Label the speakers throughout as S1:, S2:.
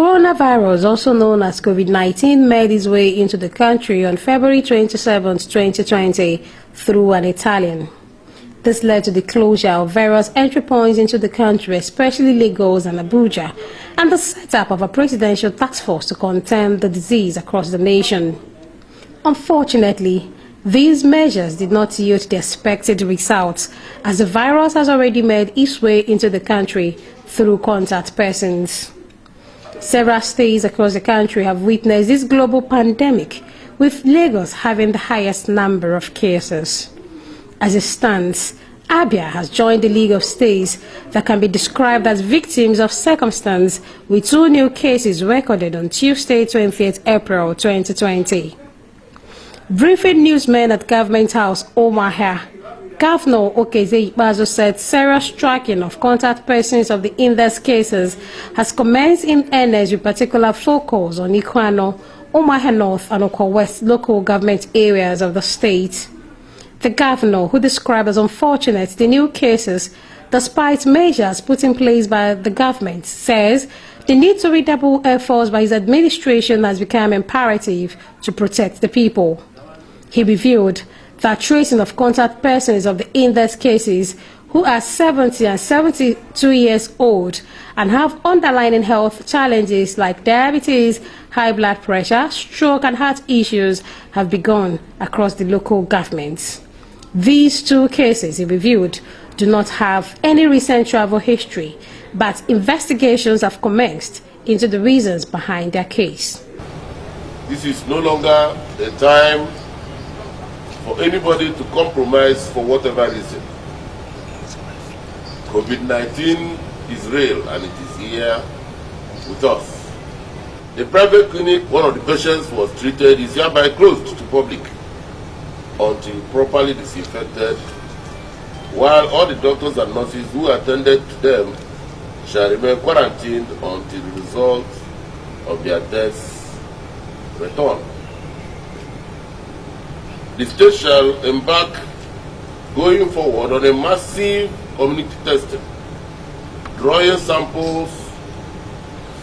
S1: Coronavirus, also known as COVID-19, made its way into the country on February 27, 2020 through an Italian. This led to the closure of various entry points into the country, especially Lagos and Abuja, and the setup of a presidential task force to contain the disease across the nation. Unfortunately, these measures did not yield the expected results, as the virus has already made its way into the country through contact persons. Several states across the country have witnessed this global pandemic, with Lagos having the highest number of cases. As it stands, Abia has joined the League of States that can be described as victims of circumstance, with 2 new cases recorded on Tuesday, 20th April 2020. Briefing newsmen at Government House, Omaha, Governor Okezie Ikpeazu said serious tracking of contact persons of the index cases has commenced in earnest, with particular focus on Ikuano, Omaha North and Oko West local government areas of the state. The governor, who described as unfortunate the new cases, despite measures put in place by the government, says the need to redouble efforts by his administration has become imperative to protect the people. He revealed that tracing of contact persons of the index cases who are 70 and 72 years old and have underlying health challenges like diabetes, high blood pressure, stroke and heart issues have begun across the local governments. These 2 cases, he reviewed, do not have any recent travel history, but investigations have commenced into the reasons behind their case.
S2: This is no longer a time for anybody to compromise for whatever reason. COVID-19 is real and it is here with us. The private clinic one of the patients was treated is hereby closed to public until properly disinfected, while all the doctors and nurses who attended to them shall remain quarantined until the result of their tests return. The state shall embark going forward on a massive community testing, drawing samples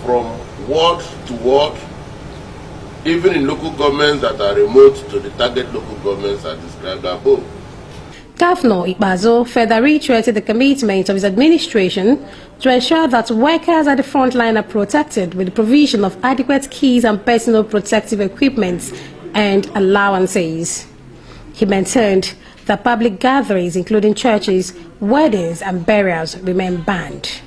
S2: from ward to ward, even in local governments that are remote to the target local governments as described above.
S1: Governor Ikpeazu further reiterated the commitment of his administration to ensure that workers at the front line are protected with the provision of adequate kits and personal protective equipment and allowances. He maintained that public gatherings, including churches, weddings and burials, remain banned.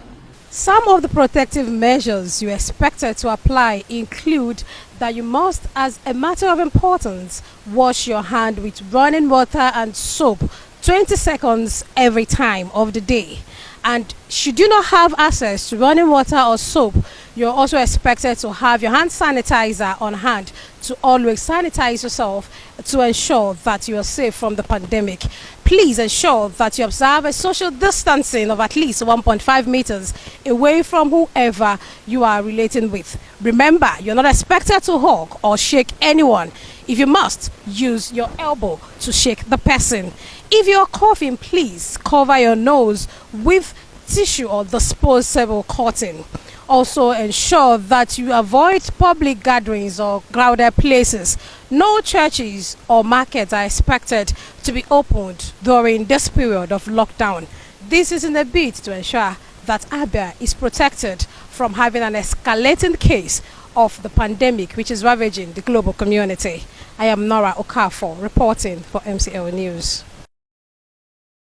S1: Some of the protective measures you expected to apply include that you must, as a matter of importance, wash your hand with running water and soap 20 seconds every time of the day. And should you not have access to running water or soap, you're also expected to have your hand sanitizer on hand to always sanitize yourself to ensure that you are safe from the pandemic. Please ensure that you observe a social distancing of at least 1.5 meters away from whoever you are relating with. Remember, you're not expected to hug or shake anyone. If you must, use your elbow to shake the person. If you're coughing, please cover your nose with tissue or disposable cotton. Also ensure that you avoid public gatherings or crowded places. No churches or markets are expected to be opened during this period of lockdown. This is in a bid to ensure that Abia is protected from having an escalating case of the pandemic which is ravaging the global community. I am Nora Okafor reporting for MCL News.